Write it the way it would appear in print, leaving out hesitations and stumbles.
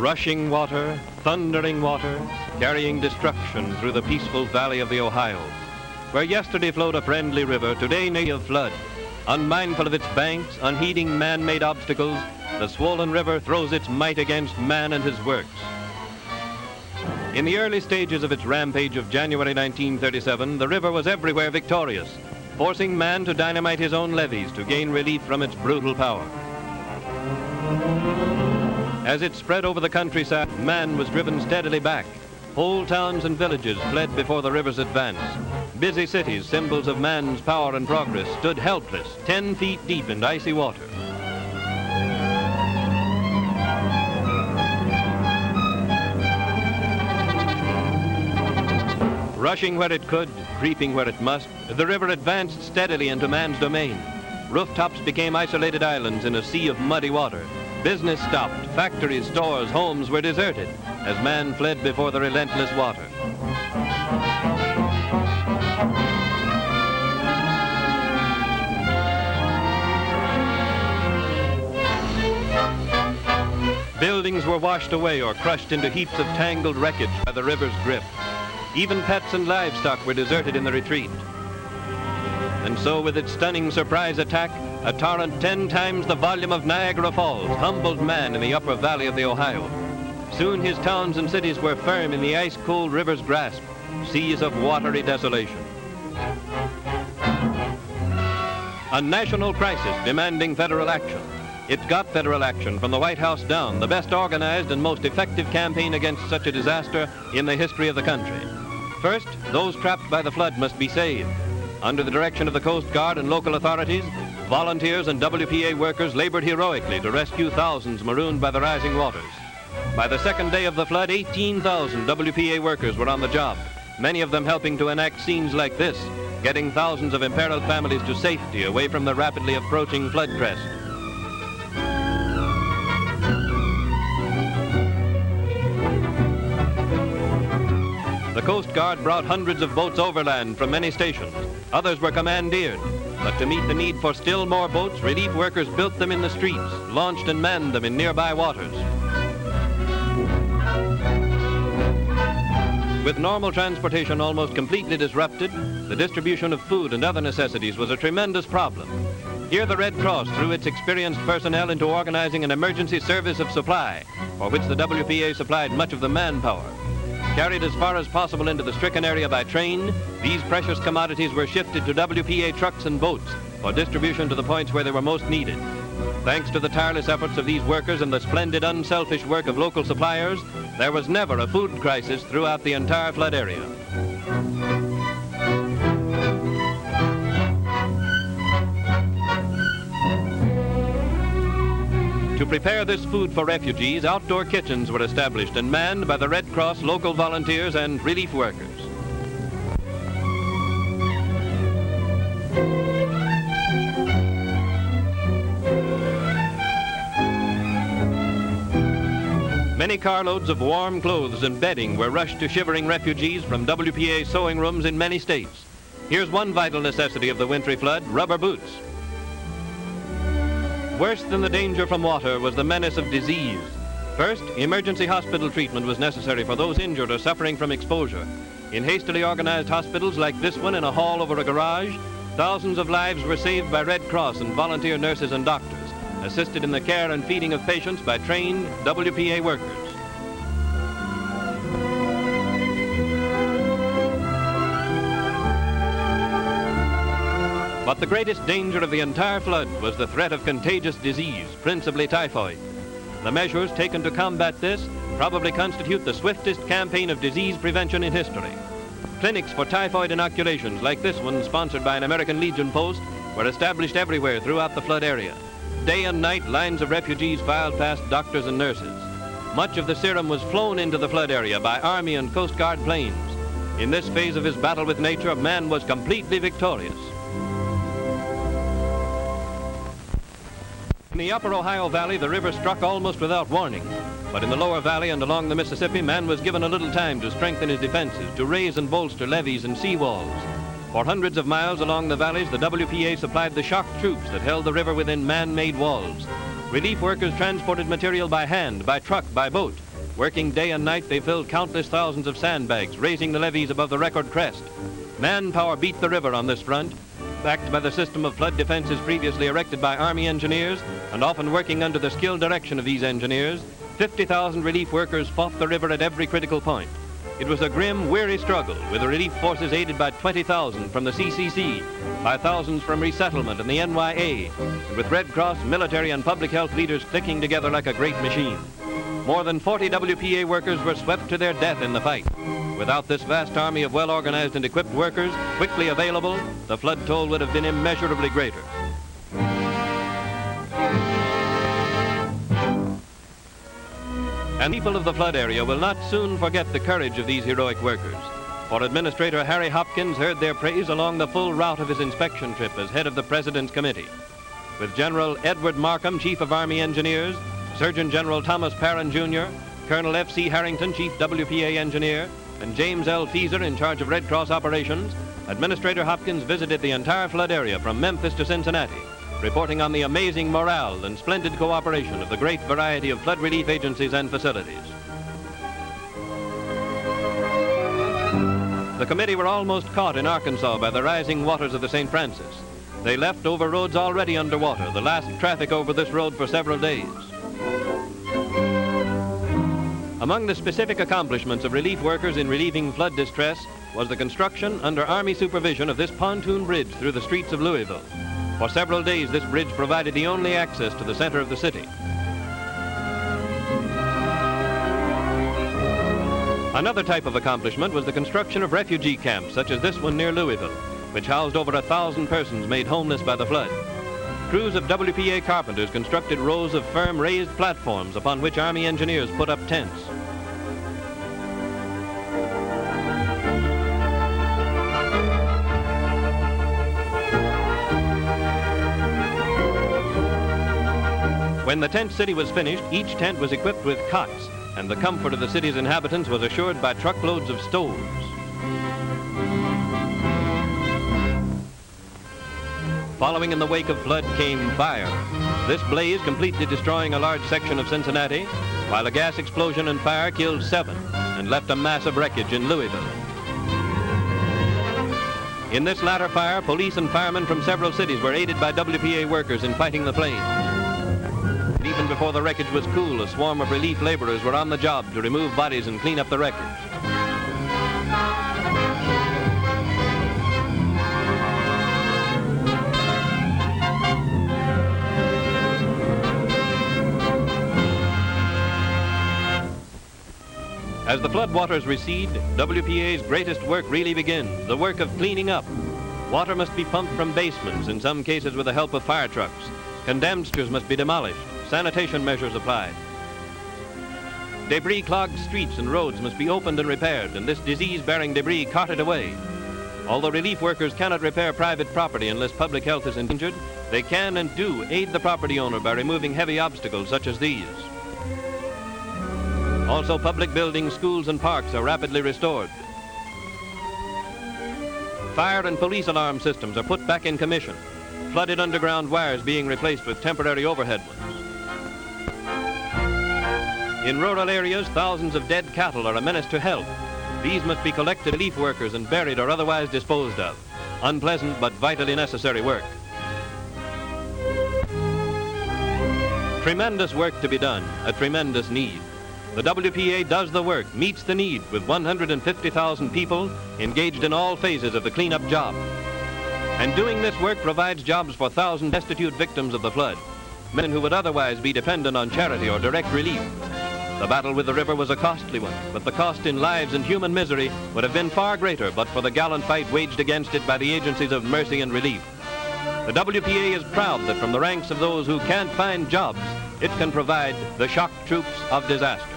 Rushing water, thundering water, carrying destruction through the peaceful valley of the Ohio. Where yesterday flowed a friendly river, today nay of flood. Unmindful of its banks, unheeding man-made obstacles, the swollen river throws its might against man and his works. In the early stages of its rampage of January 1937, the river was everywhere victorious, forcing man to dynamite his own levees to gain relief from its brutal power. As it spread over the countryside, man was driven steadily back. Whole towns and villages fled before the river's advance. Busy cities, symbols of man's power and progress, stood helpless, 10 feet deep in icy water. Rushing where it could, creeping where it must, the river advanced steadily into man's domain. Rooftops became isolated islands in a sea of muddy water. Business stopped, factories, stores, homes were deserted as man fled before the relentless water. Buildings were washed away or crushed into heaps of tangled wreckage by the river's grip. Even pets and livestock were deserted in the retreat. And so, with its stunning surprise attack, a torrent 10 times the volume of Niagara Falls humbled man in the upper valley of the Ohio. Soon his towns and cities were firm in the ice-cold river's grasp, seas of watery desolation. A national crisis demanding federal action. It got federal action from the White House down, the best organized and most effective campaign against such a disaster in the history of the country. First, those trapped by the flood must be saved. Under the direction of the Coast Guard and local authorities, volunteers and WPA workers labored heroically to rescue thousands marooned by the rising waters. By the second day of the flood, 18,000 WPA workers were on the job, many of them helping to enact scenes like this, getting thousands of imperiled families to safety away from the rapidly approaching flood crest. The Coast Guard brought hundreds of boats overland from many stations. Others were commandeered. But to meet the need for still more boats, relief workers built them in the streets, launched and manned them in nearby waters. With normal transportation almost completely disrupted, the distribution of food and other necessities was a tremendous problem. Here the Red Cross threw its experienced personnel into organizing an emergency service of supply, for which the WPA supplied much of the manpower. Carried as far as possible into the stricken area by train, these precious commodities were shifted to WPA trucks and boats for distribution to the points where they were most needed. Thanks to the tireless efforts of these workers and the splendid, unselfish work of local suppliers, there was never a food crisis throughout the entire flood area. To prepare this food for refugees, outdoor kitchens were established and manned by the Red Cross, local volunteers, and relief workers. Many carloads of warm clothes and bedding were rushed to shivering refugees from WPA sewing rooms in many states. Here's one vital necessity of the wintry flood: rubber boots. Worse than the danger from water was the menace of disease. First, emergency hospital treatment was necessary for those injured or suffering from exposure. In hastily organized hospitals like this one in a hall over a garage, thousands of lives were saved by Red Cross and volunteer nurses and doctors, assisted in the care and feeding of patients by trained WPA workers. But the greatest danger of the entire flood was the threat of contagious disease, principally typhoid. The measures taken to combat this probably constitute the swiftest campaign of disease prevention in history. Clinics for typhoid inoculations like this one, sponsored by an American Legion post, were established everywhere throughout the flood area. Day and night, lines of refugees filed past doctors and nurses. Much of the serum was flown into the flood area by Army and Coast Guard planes. In this phase of his battle with nature, man was completely victorious. In the upper Ohio Valley, the river struck almost without warning. But in the lower valley and along the Mississippi, man was given a little time to strengthen his defenses, to raise and bolster levees and seawalls. For hundreds of miles along the valleys, the WPA supplied the shock troops that held the river within man-made walls. Relief workers transported material by hand, by truck, by boat, Working day and night, they filled countless thousands of sandbags, raising the levees above the record crest. Manpower beat the river on this front, backed by the system of flood defenses previously erected by Army engineers, and often working under the skilled direction of these engineers. 50,000 relief workers fought the river at every critical point. It was a grim, weary struggle, with the relief forces aided by 20,000 from the CCC, by thousands from resettlement and the NYA, and with Red Cross, military, and public health leaders clicking together like a great machine. More than 40 WPA workers were swept to their death in the fight. Without this vast army of well-organized and equipped workers, quickly available, the flood toll would have been immeasurably greater. And people of the flood area will not soon forget the courage of these heroic workers. For Administrator Harry Hopkins heard their praise along the full route of his inspection trip as head of the President's Committee. With General Edward Markham, Chief of Army Engineers, Surgeon General Thomas Parran, Jr., Colonel F.C. Harrington, Chief WPA Engineer, and James L. Feeser in charge of Red Cross operations, Administrator Hopkins visited the entire flood area from Memphis to Cincinnati, reporting on the amazing morale and splendid cooperation of the great variety of flood relief agencies and facilities. The committee were almost caught in Arkansas by the rising waters of the St. Francis. They left over roads already underwater, the last traffic over this road for several days. Among the specific accomplishments of relief workers in relieving flood distress was the construction under Army supervision of this pontoon bridge through the streets of Louisville. For several days, this bridge provided the only access to the center of the city. Another type of accomplishment was the construction of refugee camps, such as this one near Louisville, which housed over 1,000 persons made homeless by the flood. Crews of WPA carpenters constructed rows of firm raised platforms upon which Army engineers put up tents. When the tent city was finished, each tent was equipped with cots, and the comfort of the city's inhabitants was assured by truckloads of stoves. Following in the wake of flood came fire. This blaze completely destroying a large section of Cincinnati, while a gas explosion and fire killed 7 and left a mass of wreckage in Louisville. In this latter fire, police and firemen from several cities were aided by WPA workers in fighting the flames. Even before the wreckage was cool, a swarm of relief laborers were on the job to remove bodies and clean up the wreckage. As the floodwaters recede, WPA's greatest work really begins, the work of cleaning up. Water must be pumped from basements, in some cases with the help of fire trucks. Condemned structures must be demolished, sanitation measures applied. Debris-clogged streets and roads must be opened and repaired, and this disease-bearing debris carted away. Although relief workers cannot repair private property unless public health is endangered, they can and do aid the property owner by removing heavy obstacles such as these. Also, public buildings, schools, and parks are rapidly restored. Fire and police alarm systems are put back in commission, flooded underground wires being replaced with temporary overhead ones. In rural areas, thousands of dead cattle are a menace to health. These must be collected by relief workers and buried or otherwise disposed of. Unpleasant but vitally necessary work. Tremendous work to be done, a tremendous need. The WPA does the work, meets the need with 150,000 people engaged in all phases of the cleanup job. And doing this work provides jobs for thousands of destitute victims of the flood, men who would otherwise be dependent on charity or direct relief. The battle with the river was a costly one, but the cost in lives and human misery would have been far greater but for the gallant fight waged against it by the agencies of mercy and relief. The WPA is proud that from the ranks of those who can't find jobs, it can provide the shock troops of disaster.